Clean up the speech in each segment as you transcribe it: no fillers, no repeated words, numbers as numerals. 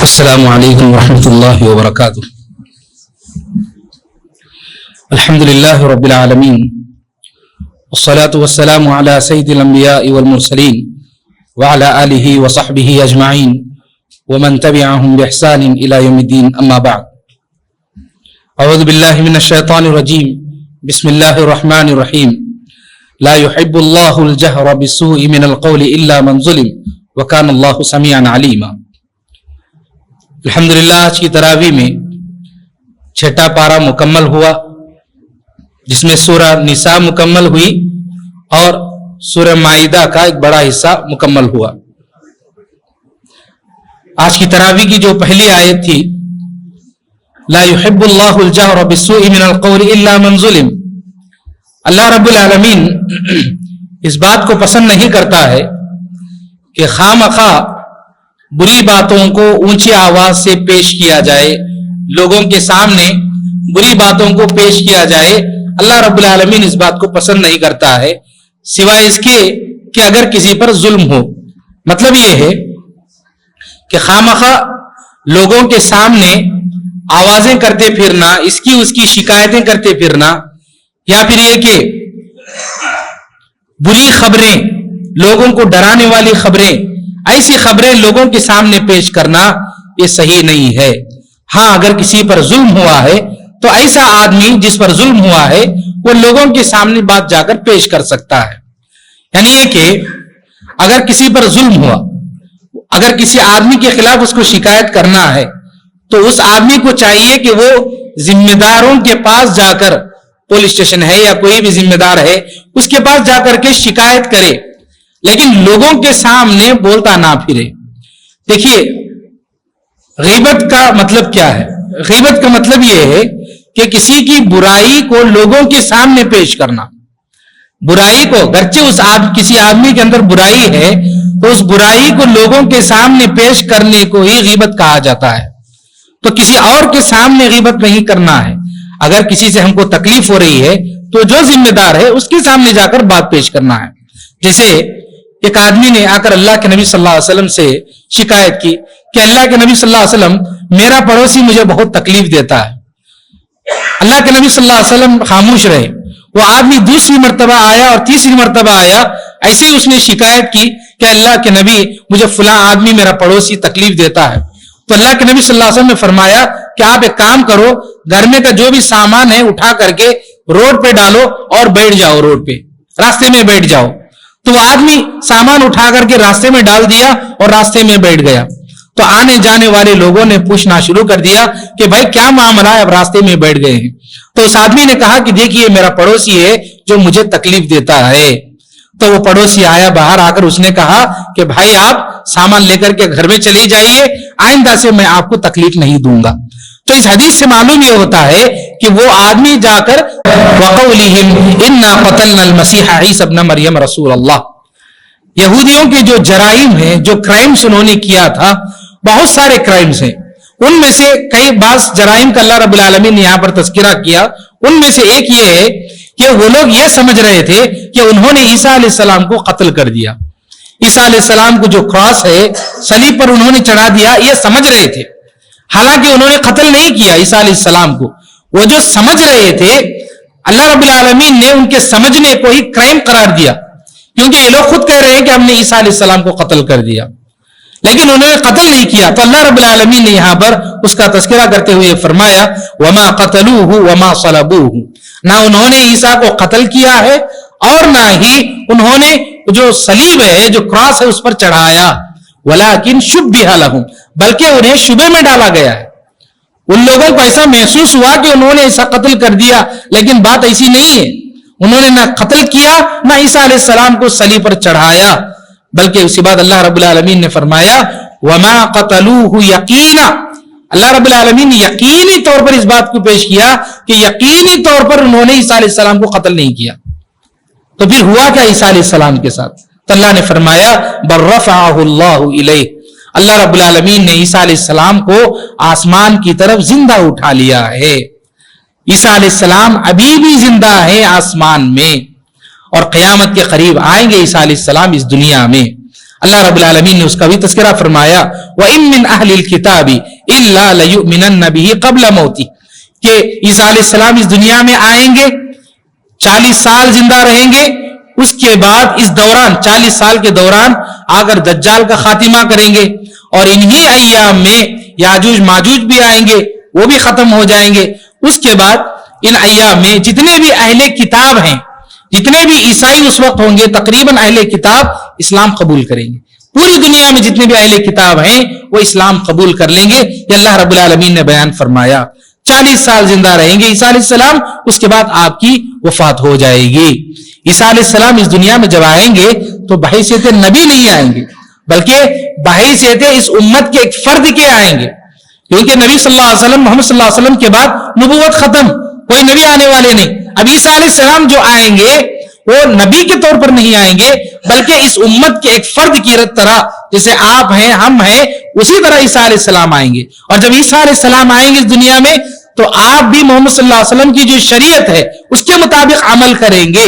السلام علیکم ورحمۃ اللہ وبرکاتہ۔ الحمد للہ رب العالمین والصلاة والسلام علی سید الانبیاء والمرسلین وعلی آلہ وصحبہ اجمعین ومن تبعهم بإحسان الى یوم الدین، اما بعد۔ اعوذ باللہ من الشیطان الرجیم، بسم اللہ الرحمن الرحیم۔ لا يحب اللہ الجہر بالسوء من القول الا من ظلم وکان اللہ سمیعا علیما۔ الحمدللہ آج کی تراویح میں چھٹا پارہ مکمل ہوا، جس میں سورہ نساء مکمل ہوئی اور سورہ مائدہ کا ایک بڑا حصہ مکمل ہوا۔ آج کی تراویح کی جو پہلی آیت تھی، لا يحب اللہ الجہر بالسوء من القول الا من ظلم، اللہ رب العالمین اس بات کو پسند نہیں کرتا ہے کہ خواہ بری باتوں کو اونچی آواز سے پیش کیا جائے، لوگوں کے سامنے بری باتوں کو پیش کیا جائے۔ اللہ رب العالمین اس بات کو پسند نہیں کرتا ہے، سوائے اس کے کہ اگر کسی پر ظلم ہو۔ مطلب یہ ہے کہ خواہ لوگوں کے سامنے آوازیں کرتے پھرنا، اس کی شکایتیں کرتے پھرنا، یا پھر یہ کہ بری خبریں، لوگوں کو ڈرانے والی خبریں، ایسی خبریں لوگوں کے سامنے پیش کرنا، یہ صحیح نہیں ہے۔ ہاں اگر کسی پر ظلم ہوا ہے تو ایسا آدمی جس پر ظلم ہوا ہے وہ لوگوں کے سامنے بات جا کر پیش کر سکتا ہے۔ یعنی یہ کہ اگر کسی پر ظلم ہوا، اگر کسی آدمی کے خلاف اس کو شکایت کرنا ہے تو اس آدمی کو چاہیے کہ وہ ذمہ داروں کے پاس جا کر، پولیس اسٹیشن ہے یا کوئی بھی ذمہ دار ہے، اس کے پاس جا کر کے شکایت کرے، لیکن لوگوں کے سامنے بولتا نہ پھرے۔ دیکھیے غیبت کا مطلب کیا ہے؟ غیبت کا مطلب یہ ہے کہ کسی کی برائی کو لوگوں کے سامنے پیش کرنا۔ برائی کو گرچہ کسی آدمی کے اندر برائی ہے تو اس برائی کو لوگوں کے سامنے پیش کرنے کو ہی غیبت کہا جاتا ہے۔ تو کسی اور کے سامنے غیبت نہیں کرنا ہے۔ اگر کسی سے ہم کو تکلیف ہو رہی ہے تو جو ذمہ دار ہے اس کے سامنے جا کر بات پیش کرنا ہے۔ جیسے ایک آدمی نے آ کر اللہ کے نبی صلی اللہ علیہ وسلم سے شکایت کی کہ اللہ کے نبی صلی اللہ علیہ وسلم، میرا پڑوسی مجھے بہت تکلیف دیتا ہے۔ اللہ کے نبی صلی اللہ علیہ وسلم خاموش رہے۔ وہ آدمی دوسری مرتبہ آیا اور تیسری مرتبہ آیا، ایسے ہی اس نے شکایت کی کہ اللہ کے نبی مجھے فلاں آدمی میرا پڑوسی تکلیف دیتا ہے۔ تو اللہ کے نبی صلی اللہ علیہ وسلم نے فرمایا کہ آپ ایک کام کرو، گھر میں کا جو بھی سامان ہے اٹھا کر کے روڈ پہ ڈالو اور بیٹھ جاؤ، روڈ پہ راستے میں بیٹھ جاؤ۔ تو وہ آدمی سامان اٹھا کر کے راستے میں ڈال دیا اور راستے میں بیٹھ گیا۔ تو آنے جانے والے لوگوں نے پوچھنا شروع کر دیا کہ بھائی کیا معاملہ ہے، اب راستے میں بیٹھ گئے ہیں۔ تو اس آدمی نے کہا کہ دیکھیے میرا پڑوسی ہے جو مجھے تکلیف دیتا ہے۔ تو وہ پڑوسی آیا، باہر آ کر اس نے کہا کہ بھائی آپ سامان لے کر کے گھر میں چلی جائیے، آئندہ سے میں آپ کو تکلیف نہیں دوں گا۔ تو اس حدیث سے معلوم یہ ہوتا ہے کہ وہ آدمی جا کر وَقَوْلِهِمْ إِنَّا قَتَلْنَا الْمَسِيحَ عِيسَى ابْنَ مَرْيَمَ رَسُولَ اللَّهِ، یہودیوں کے جو جرائم ہیں، جو کرائمز انہوں نے کیا تھا، بہت سارے کرائمز ہیں۔ ان میں سے کئی بعض جرائم کا اللہ رب العالمین نے یہاں پر تذکرہ کیا۔ ان میں سے ایک یہ ہے کہ وہ لوگ یہ سمجھ رہے تھے کہ انہوں نے عیسیٰ علیہ السلام کو قتل کر دیا۔ عیسیٰ علیہ السلام کو جو کراس ہے، صلیب پر انہوں نے چڑھا دیا، یہ سمجھ رہے تھے، حالانکہ انہوں نے قتل نہیں کیا عیسیٰ علیہ السلام کو۔ وہ جو سمجھ رہے تھے، اللہ رب العالمین نے ان کے سمجھنے کو ہی کرائم قرار دیا، کیونکہ یہ لوگ خود کہہ رہے ہیں کہ ہم نے عیسیٰ علیہ السلام کو قتل کر دیا، لیکن انہوں نے قتل نہیں کیا۔ تو اللہ رب العالمین نے یہاں پر اس کا تذکرہ کرتے ہوئے فرمایا وَمَا قَتَلُوهُ وَمَا صَلَبُوهُ، نہ انہوں نے عیسیٰ کو قتل کیا ہے اور نہ ہی انہوں نے جو صلیب ہے، جو کراس ہے، اس پر چڑھایا، وَلَكِنْ شُبِّهَ لَهُمْ، بلکہ انہیں شبے میں ڈالا گیا ہے۔ ان لوگوں کو ایسا محسوس ہوا کہ انہوں نے ایسا قتل کر دیا، لیکن بات ایسی نہیں ہے۔ انہوں نے نہ قتل کیا نہ عیسیٰ علیہ السلام کو صلیب پر چڑھایا، بلکہ اسی بعد اللہ رب العالمین نے فرمایا وَمَا قَتَلُوهُ يَقِينًا، اللہ رب العالمین نے یقینی طور پر اس بات کو پیش کیا کہ یقینی طور پر انہوں نے عیسیٰ علیہ السلام کو قتل نہیں کیا۔ تو پھر ہوا کیا عیسیٰ علیہ السلام کے ساتھ؟ تو اللہ نے فرمایا بَلْ رَفَعَهُ اللَّهُ إِلَيْهِ، اللہ رب العالمین نے عیسیٰ علیہ السلام کو آسمان کی طرف زندہ اٹھا لیا ہے۔ عیسیٰ علیہ السلام ابھی بھی زندہ ہے آسمان میں، اور قیامت کے قریب آئیں گے عیسیٰ علیہ السلام اس دنیا میں۔ اللہ رب العالمین نے اس کا بھی تذکرہ فرمایا وَإِن مِّنْ أَهْلِ الْكِتَابِ إِلَّا لَيُؤْمِنَنَّ بِهِ قَبْلَ مَوْتِهِ کہ عیسیٰ علیہ السلام اس دنیا میں آئیں گے، 40 سال زندہ رہیں گے، اس کے بعد اس دوران 40 سال کے دوران آ کر دجال کا خاتمہ کریں گے، اور انہی ایام میں یاجوج ماجوج بھی آئیں گے، وہ بھی ختم ہو جائیں گے۔ اس کے بعد ان ایام میں جتنے بھی اہل کتاب ہیں، جتنے بھی عیسائی اس وقت ہوں گے، تقریباً اہل کتاب اسلام قبول کریں گے۔ پوری دنیا میں جتنے بھی اہل کتاب ہیں وہ اسلام قبول کر لیں گے، یہ اللہ رب العالمین نے بیان فرمایا۔ 40 سال زندہ رہیں گے عیسیٰ علیہ السلام، اس کے بعد آپ کی وفات ہو جائے گی۔ عیسیٰ علیہ السلام اس دنیا میں جب آئیں گے تو بحیثیت نبی نہیں آئیں گے، بلکہ بحیثیت اس امت کے ایک فرد کے آئیں گے، کیونکہ نبی صلی اللہ علیہ وسلم، محمد صلی اللہ علیہ وسلم کے بعد نبوت ختم، کوئی نبی آنے والے نہیں۔ اب عیسیٰ علیہ السلام جو آئیں گے وہ نبی کے طور پر نہیں آئیں گے، بلکہ اس امت کے ایک فرد کی طرح، جیسے آپ ہیں، ہم ہیں، اسی طرح عیسیٰ علیہ السلام آئیں گے۔ اور جب عیسیٰ علیہ السلام آئیں گے اس دنیا میں تو آپ بھی محمد صلی اللہ علیہ وسلم کی جو شریعت ہے اس کے مطابق عمل کریں گے،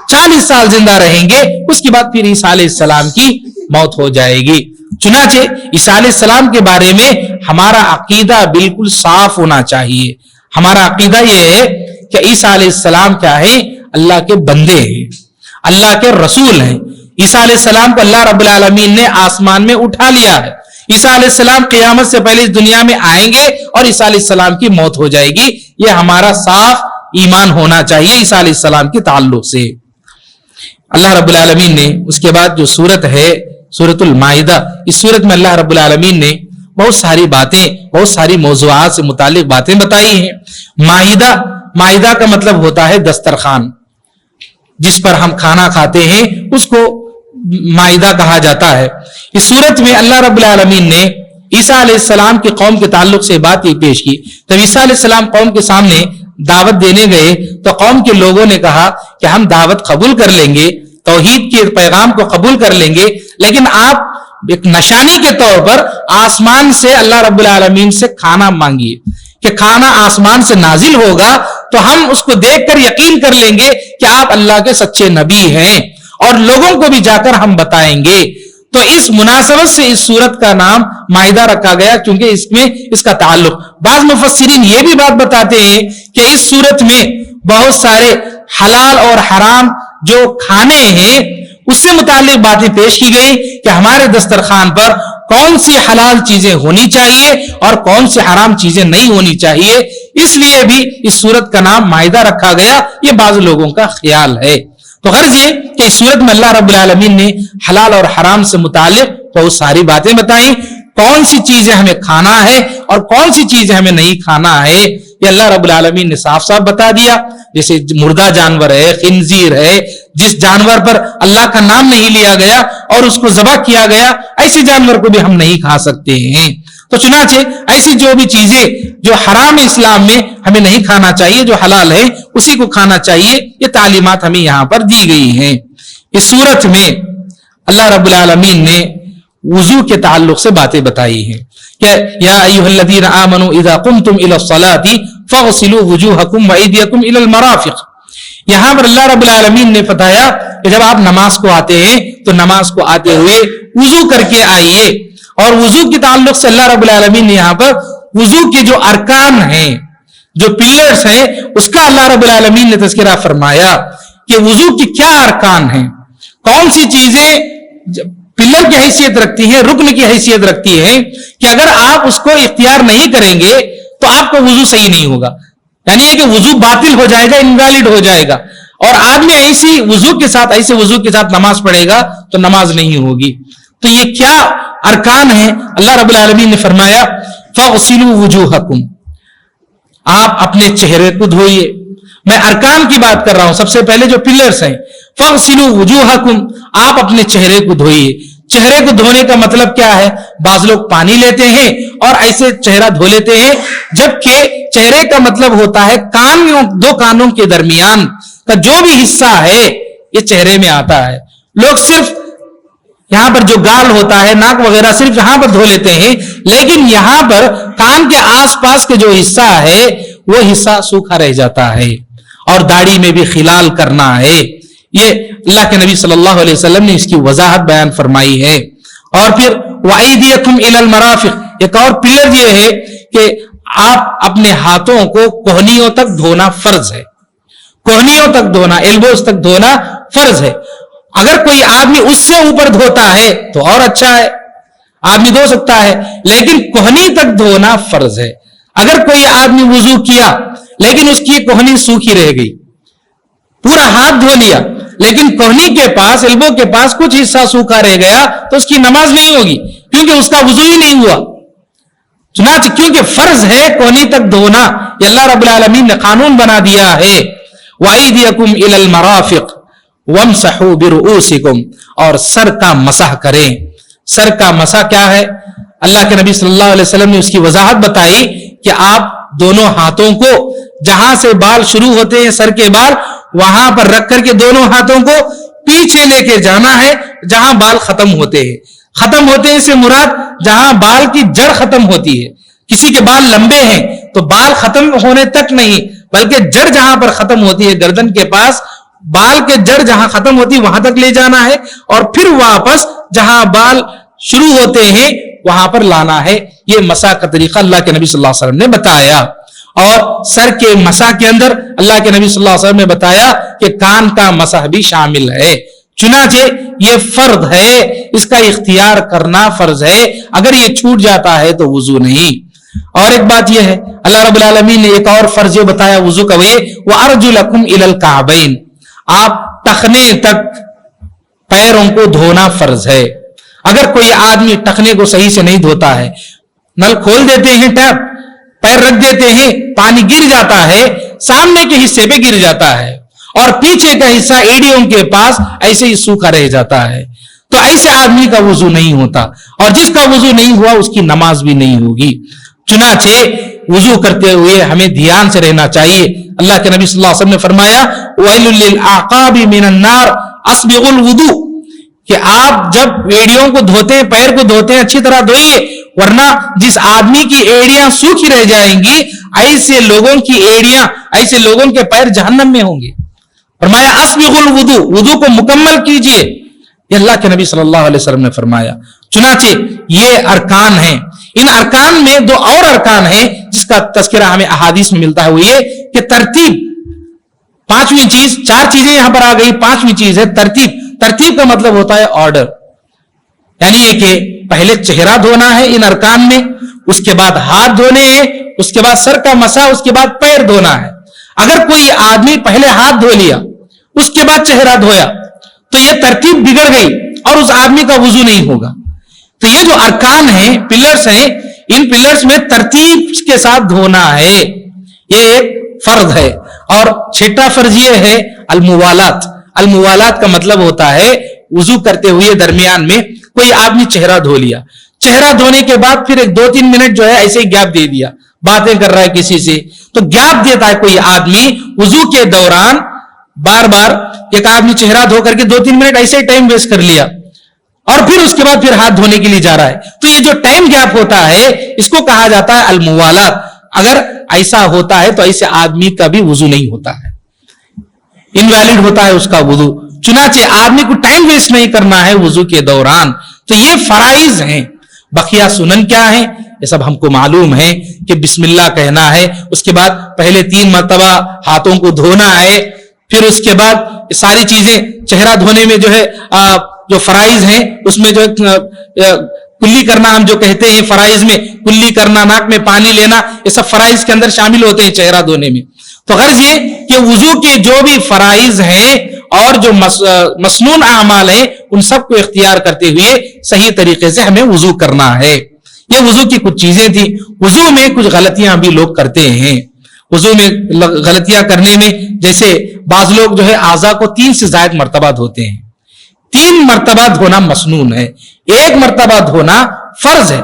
40 سال زندہ رہیں گے، اس کے بعد پھر عیسیٰ علیہ السلام کی موت ہو جائے گی۔ چنانچہ عیسیٰ علیہ السلام کے بارے میں ہمارا عقیدہ بالکل صاف ہونا چاہیے۔ ہمارا عقیدہ یہ ہے کہ عیسیٰ علیہ السلام کیا ہے؟ اللہ کے بندے ہیں، اللہ کے رسول ہیں۔ عیسیٰ علیہ السلام کو اللہ رب العالمین نے آسمان میں اٹھا لیا ہے۔ عیسیٰ علیہ السلام قیامت سے پہلے اس دنیا میں آئیں گے اور عیسیٰ علیہ السلام کی موت ہو جائے گی۔ یہ ہمارا صاف ایمان ہونا چاہیے عیسیٰ علیہ السلام کے تعلق سے۔ اللہ رب العالمین نے اس کے بعد جو سورت ہے سورۃ المائدہ، اس سورت میں اللہ رب العالمین نے بہت ساری باتیں، بہت ساری موضوعات سے متعلق باتیں بتائی ہیں۔ مائدہ کا مطلب ہوتا ہے دسترخوان، جس پر ہم کھانا کھاتے ہیں اس کو مائدہ کہا جاتا ہے۔ اس سورت میں اللہ رب العالمین نے عیسیٰ علیہ السلام کی قوم کے تعلق سے بات یہ پیش کی۔ جب عیسیٰ علیہ السلام قوم کے سامنے دعوت دینے گئے تو قوم کے لوگوں نے کہا کہ ہم دعوت قبول کر لیں گے، توحید کے پیغام کو قبول کر لیں گے، لیکن آپ ایک نشانی کے طور پر آسمان سے اللہ رب العالمین سے کھانا مانگیے کہ کھانا آسمان سے نازل ہوگا تو ہم اس کو دیکھ کر یقین کر لیں گے کہ آپ اللہ کے سچے نبی ہیں، اور لوگوں کو بھی جا کر ہم بتائیں گے۔ تو اس مناسبت سے اس سورت کا نام مائدہ رکھا گیا، کیونکہ اس میں اس کا تعلق۔ بعض مفسرین یہ بھی بات بتاتے ہیں کہ اس سورت میں بہت سارے حلال اور حرام جو کھانے ہیں اس سے متعلق باتیں پیش کی گئی کہ ہمارے دسترخوان پر کون سی حلال چیزیں ہونی چاہیے اور کون سی حرام چیزیں نہیں ہونی چاہیے، اس لیے بھی اس سورت کا نام مائدہ رکھا گیا، یہ بعض لوگوں کا خیال ہے۔ تو غرض یہ کہ اس سورت میں اللہ رب العالمین نے حلال اور حرام سے متعلق بہت ساری باتیں بتائیں، کون سی چیزیں ہمیں کھانا ہے اور کون سی چیزیں ہمیں نہیں کھانا ہے، یہ اللہ رب العالمین نے صاف صاف بتا دیا۔ جیسے مردہ جانور ہے، خنزیر ہے، جس جانور پر اللہ کا نام نہیں لیا گیا اور اس کو ذبح کیا گیا، ایسے جانور کو بھی ہم نہیں کھا سکتے ہیں۔ تو چنانچہ ایسی جو بھی چیزیں جو حرام اسلام میں ہمیں نہیں کھانا چاہیے، جو حلال ہے اسی کو کھانا چاہیے، یہ تعلیمات ہمیں یہاں پر دی گئی ہیں۔ اس سورت میں اللہ رب العالمین نے وضو کے تعلق سے باتیں بتائی ہیں کہ یا ایھا الذین آمنوا اذا قمتم الی الصلاۃ فاغسلوا وجوہکم وایدیکم الی المرافق۔ یہاں پر اللہ رب العالمین نے بتایا کہ جب آپ نماز کو آتے ہیں تو نماز کو آتے ہوئے وضو کر کے آئیے، اور وضو کے تعلق سے اللہ رب العالمین نے یہاں پر وضو کے جو ارکان ہیں، جو پلرز ہیں، اس کا اللہ رب العالمین نے تذکرہ فرمایا کہ وضو کی کیا ارکان ہیں، کون سی چیزیں پلر کی حیثیت رکھتی ہیں، رکن کی حیثیت رکھتی ہیں، کہ اگر آپ اس کو اختیار نہیں کریں گے تو آپ کا وضو صحیح نہیں ہوگا، یعنی کہ وضو باطل ہو جائے گا، انویلڈ ہو جائے گا، اور آدمی ایسے وضو کے ساتھ نماز پڑھے گا تو نماز نہیں ہوگی۔ تو یہ کیا ارکان ہیں؟ اللہ رب العالمین نے فرمایا فاغسلوا وجوہکم، آپ اپنے چہرے کو دھوئیے۔ میں ارکان کی بات کر رہا ہوں، سب سے پہلے جو پلرز ہیں، فاغسلوا وجوہکم، آپ اپنے چہرے کو دھوئیے۔ چہرے کو دھونے کا مطلب کیا ہے؟ بعض لوگ پانی لیتے ہیں اور ایسے چہرہ دھو لیتے ہیں، جبکہ چہرے کا مطلب ہوتا ہے دو کانوں کے درمیان کا جو بھی حصہ ہے یہ چہرے میں آتا ہے۔ لوگ صرف یہاں پر جو گال ہوتا ہے، ناک وغیرہ، صرف یہاں پر دھو لیتے ہیں، لیکن یہاں پر کان کے آس پاس کے جو حصہ ہے وہ حصہ سوکھا رہ جاتا ہے، اور داڑھی میں بھی خلال کرنا ہے۔ یہ اللہ کے نبی صلی اللہ علیہ وسلم نے اس کی وضاحت بیان فرمائی ہے. اور پھر وَأَيْدِيَكُمْ إِلَى الْمَرَافِقِ, ایک اور پلر یہ ہے کہ آپ اپنے ہاتھوں کو کوہنیوں تک دھونا فرض ہے. کوہنیوں تک دھونا, ایلبوز تک دھونا فرض ہے. اگر کوئی آدمی اس سے اوپر دھوتا ہے تو اور اچھا ہے, آدمی دھو سکتا ہے, لیکن کوہنی تک دھونا فرض ہے. اگر کوئی آدمی وضو کیا لیکن اس کی کوہنی سوکھی رہ گئی, پورا ہاتھ دھو لیا لیکن کوہنی کے پاس, ایلبو کے پاس کچھ حصہ سوکھا رہ گیا تو اس کی نماز نہیں ہوگی, کیونکہ اس کا وضو ہی نہیں ہوا. چنانچہ کیونکہ فرض ہے کوہنی تک دھونا, یہ اللہ رب العالمین نے قانون بنا دیا ہے. وَأَيْدِيَكُمْ إِلَى الْمَرَافِقِ وَامْسَحُوا بِرُؤُوسِكُمْ, اور سر کا مسح کریں. سر کا مسح کیا ہے؟ اللہ کے نبی صلی اللہ علیہ وسلم نے اس کی وضاحت بتائی کہ آپ دونوں ہاتھوں کو جہاں سے بال شروع ہوتے ہیں, سر کے بال, وہاں پر رکھ کر کے دونوں ہاتھوں کو پیچھے لے کے جانا ہے جہاں بال ختم ہوتے ہیں. ختم ہوتے ہیں سے مراد جہاں بال کی جڑ ختم ہوتی ہے. کسی کے بال لمبے ہیں تو بال ختم ہونے تک نہیں, بلکہ جڑ جہاں پر ختم ہوتی ہے گردن کے پاس, بال کے جڑ جہاں ختم ہوتی ہے وہاں تک لے جانا ہے, اور پھر واپس جہاں بال شروع ہوتے ہیں وہاں پر لانا ہے. یہ مسح کا طریقہ اللہ کے نبی صلی اللہ علیہ وسلم نے بتایا. اور سر کے مسح کے اندر اللہ کے نبی صلی اللہ علیہ وسلم نے بتایا کہ کان کا مسح بھی شامل ہے. چنانچہ یہ فرض ہے, اس کا اختیار کرنا فرض ہے. اگر یہ چھوٹ جاتا ہے تو وضو نہیں. اور ایک بات یہ ہے, اللہ رب العالمین نے ایک اور فرض یہ بتایا وضو کا, وہ وَأَرْجُلَكُمْ إِلَى الْكَعْبَيْنِ, آپ ٹخنے تک پیروں کو دھونا فرض ہے. اگر کوئی آدمی ٹخنے کو صحیح سے نہیں دھوتا ہے, نل کھول دیتے ہیں, ٹیپ پیر رکھ دیتے ہیں, پانی گر جاتا ہے, سامنے کے حصے پہ گر جاتا ہے اور پیچھے کا حصہ ایڑیوں کے پاس ایسے ہی سوکھا رہ جاتا ہے, تو ایسے آدمی کا وضو نہیں ہوتا, اور جس کا وضو نہیں ہوا اس کی نماز بھی نہیں ہوگی. چنانچہ وضو کرتے ہوئے ہمیں دھیان سے رہنا چاہیے. اللہ کے نبی صلی اللہ علیہ وسلم نے فرمایا وَيْلٌ لِّلْأَعْقَابِ مِنَ النَّارِ أَسْبِغُوا الْوُضُوءَ, کہ آپ جب ایڑیوں کو دھوتے ہیں, پیر کو دھوتے ہیں, اچھی طرح دھوئیے, ورنہ جس آدمی کی ایڑیاں سوکھی رہ جائیں گی, ایسے لوگوں کی ایڑیاں, ایسے لوگوں کے پیر جہنم میں ہوں گے. فرمایا اسبغوا الوضوء, وضو کو مکمل کیجئے, یہ اللہ کے نبی صلی اللہ علیہ وسلم نے فرمایا. چنانچہ یہ ارکان ہیں. ان ارکان میں دو اور ارکان ہیں جس کا تذکرہ ہمیں احادیث میں ملتا ہے, وہ یہ کہ ترتیب, پانچویں چیز, چار چیزیں یہاں پر آ گئی, پانچویں چیز ہے ترتیب. ترتیب کا مطلب ہوتا ہے آرڈر, یعنی یہ کہ پہلے چہرہ دھونا ہے ان ارکان میں, اس کے بعد ہاتھ دھونے ہیں, اس کے بعد سر کا مسح, اس کے بعد پیر دھونا ہے. اگر کوئی آدمی پہلے ہاتھ دھو لیا اس کے بعد چہرہ دھویا تو یہ ترتیب بگڑ گئی اور اس آدمی کا وضو نہیں ہوگا. تو یہ جو ارکان ہیں, پلرز ہیں, ان پلرز میں ترتیب کے ساتھ دھونا ہے, یہ ایک فرض ہے. اور چھٹا فرض یہ ہے الموالات. الموالات کا مطلب ہوتا ہے وضو کرتے ہوئے درمیان میں کوئی آدمی چہرہ دھو لیا, چہرہ دھونے کے بعد پھر ایک 2-3 منٹ جو ہے ایسے ہی گیپ دے دیا, باتیں کر رہا ہے کسی سے, تو گیپ دیتا ہے کوئی آدمی وضو کے دوران, بار بار ایک آدمی چہرہ دھو کر کے 2-3 منٹ ایسے ہی ٹائم ویسٹ کر لیا, اور پھر اس کے بعد پھر ہاتھ دھونے کے لیے جا رہا ہے. تو یہ جو ٹائم گیپ ہوتا ہے اس کو کہا جاتا ہے الموالات. اگر ایسا ہوتا ہے تو ایسے آدمی کا بھی وضو نہیں ہوتا ہے, انویلڈ ہوتا ہے اس کا وضو. چنانچہ آدمی کو ٹائم ویسٹ نہیں کرنا ہے وضو کے دوران. تو یہ فرائض ہیں. بقیہ سنن کیا ہیں یہ سب ہم کو معلوم ہے کہ بسم اللہ کہنا ہے, اس کے بعد پہلے 3 مرتبہ ہاتھوں کو دھونا ہے, پھر اس کے بعد ساری چیزیں, چہرہ دھونے میں جو ہے جو فرائض ہیں اس میں جو کلی کرنا, ہم جو کہتے ہیں فرائض میں کلی کرنا, ناک میں پانی لینا, یہ سب فرائض کے اندر شامل ہوتے ہیں چہرہ دھونے میں. تو غرض یہ کہ وضو کے جو بھی فرائض ہیں اور جو مسنون اعمال ہیں ان سب کو اختیار کرتے ہوئے صحیح طریقے سے ہمیں وضو کرنا ہے. یہ وضو کی کچھ چیزیں تھی. وضو میں کچھ غلطیاں بھی لوگ کرتے ہیں. وضو میں غلطیاں کرنے میں جیسے بعض لوگ جو ہے اعضاء کو 3 سے زائد مرتبہ دھوتے ہیں. 3 مرتبہ دھونا مسنون ہے, 1 مرتبہ دھونا فرض ہے.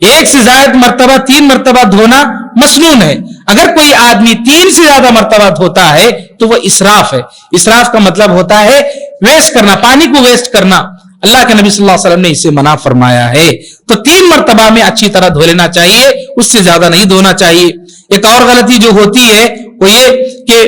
1 سے زائد مرتبہ 3 مرتبہ دھونا مسنون ہے. اگر کوئی آدمی 3 سے زیادہ مرتبہ دھوتا ہے تو وہ اسراف ہے. اسراف کا مطلب ہوتا ہے ویسٹ کرنا, پانی کو ویسٹ کرنا. اللہ کے نبی صلی اللہ علیہ وسلم نے اسے منع فرمایا ہے. تو 3 مرتبہ میں اچھی طرح دھو لینا چاہیے, اس سے زیادہ نہیں دھونا چاہیے. ایک اور غلطی جو ہوتی ہے وہ یہ کہ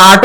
8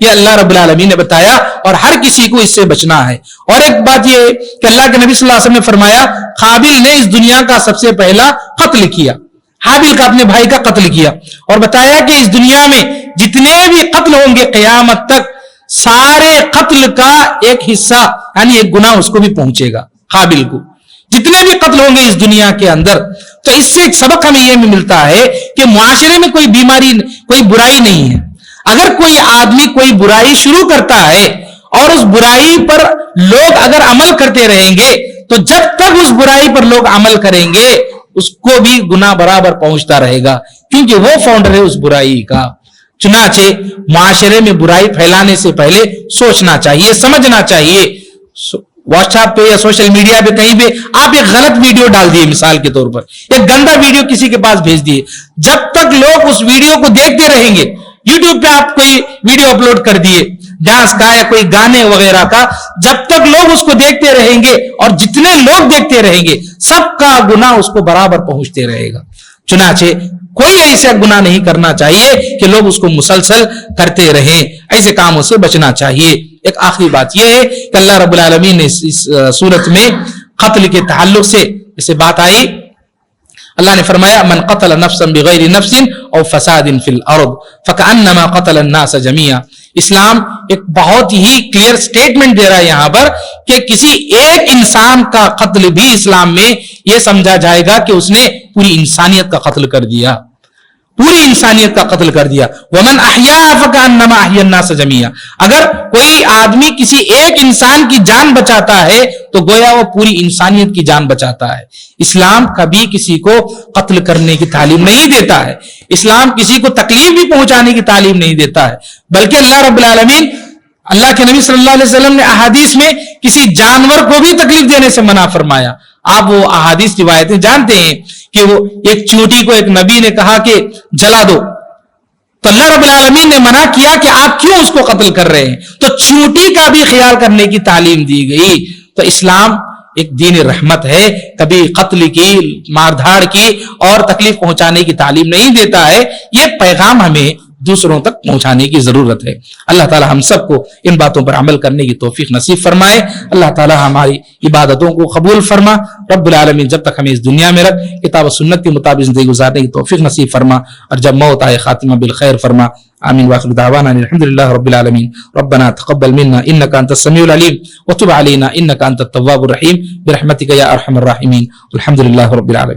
یہ اللہ رب العالمین نے بتایا اور ہر کسی کو اس سے بچنا ہے. اور ایک بات یہ کہ اللہ کے نبی صلی اللہ علیہ وسلم نے فرمایا قابل نے اس دنیا کا سب سے پہلا قتل کیا، حابیل کا اپنے بھائی کا قتل کیا، اور بتایا کہ اس دنیا میں جتنے بھی قتل ہوں گے قیامت تک سارے قتل کا ایک حصہ یعنی ایک گناہ اس کو بھی پہنچے گا، حابیل کو. جتنے بھی قتل ہوں گے اس دنیا کے اندر. تو اس سے ایک سبق ہمیں یہ ملتا ہے کہ معاشرے میں کوئی بیماری کوئی برائی نہیں ہے. اگر کوئی آدمی کوئی برائی شروع کرتا ہے اور اس برائی پر لوگ اگر عمل کرتے رہیں گے تو جب تک اس برائی پر لوگ عمل کریں گے اس کو بھی گناہ برابر پہنچتا رہے گا، کیونکہ وہ فاؤنڈر ہے اس برائی کا. چنانچہ معاشرے میں برائی پھیلانے سے پہلے سوچنا چاہیے، سمجھنا چاہیے. واٹس ایپ پہ یا سوشل میڈیا پہ کہیں پہ آپ ایک غلط ویڈیو ڈال دیے، مثال کے طور پر ایک گندا ویڈیو کسی کے پاس بھیج دیے، جب تک لوگ اس ویڈیو کو دیکھتے رہیں گے، یوٹیوب پہ آپ کوئی ویڈیو اپلوڈ کر دیے ڈانس کا یا کوئی گانے وغیرہ کا، جب تک لوگ اس کو دیکھتے رہیں گے اور جتنے لوگ دیکھتے رہیں گے سب کا گناہ اس کو برابر پہنچتے رہے گا. چنانچہ کوئی ایسا گناہ نہیں کرنا چاہیے کہ لوگ اس کو مسلسل کرتے رہیں، ایسے کاموں سے بچنا چاہیے. ایک آخری بات یہ ہے کہ اللہ رب العالمین نے اس صورت میں قتل کے تعلق سے اسے بات آئی، اللہ نے فرمایا من قتل نفسا بغیر نفس او فساد فی الارض فکأنما قتل الناس جميعا. اسلام ایک بہت ہی کلیئر سٹیٹمنٹ دے رہا ہے یہاں پر کہ کسی ایک انسان کا قتل بھی اسلام میں یہ سمجھا جائے گا کہ اس نے پوری انسانیت کا قتل کر دیا، پوری انسانیت کا قتل کر دیا. ومن احیاها فکأنما احیا الناس جميعا. اگر کوئی آدمی کسی ایک انسان کی جان بچاتا ہے تو گویا وہ پوری انسانیت کی جان بچاتا ہے. اسلام کبھی کسی کو قتل کرنے کی تعلیم نہیں دیتا ہے، اسلام کسی کو تکلیف بھی پہنچانے کی تعلیم نہیں دیتا ہے، بلکہ اللہ رب العالمین اللہ کے نبی صلی اللہ علیہ وسلم نے احادیث میں کسی جانور کو بھی تکلیف دینے سے منع فرمایا. آپ وہ احادیث روایتیں جانتے ہیں کہ وہ ایک چیونٹی کو ایک نبی نے کہا کہ جلا دو، تو اللہ رب العالمین نے منع کیا کہ آپ کیوں اس کو قتل کر رہے ہیں. تو چیونٹی کا بھی خیال کرنے کی تعلیم دی گئی. تو اسلام ایک دین رحمت ہے، کبھی قتل کی، مار دھاڑ کی اور تکلیف پہنچانے کی تعلیم نہیں دیتا ہے. یہ پیغام ہمیں دوسروں تک پہنچانے کی ضرورت ہے. اللہ تعالی ہم سب کو ان باتوں پر عمل کرنے کی توفیق نصیب فرمائے. اللہ تعالی ہماری عبادتوں کو قبول فرما. رب العالمین جب تک ہمیں اس دنیا میں رکھ کتاب و سنت کے مطابق زندگی گزارنے کی توفیق نصیب فرما، اور جب موت آئے خاتمہ بالخیر فرما. آمین. واخر دعوانا الحمد للہ رب العالمین. ربنا تقبل منا انك انت السميع العليم وتب علينا انك انت التواب الرحيم برحمتك يا ارحم الراحمين. الحمد للہ رب العالمین.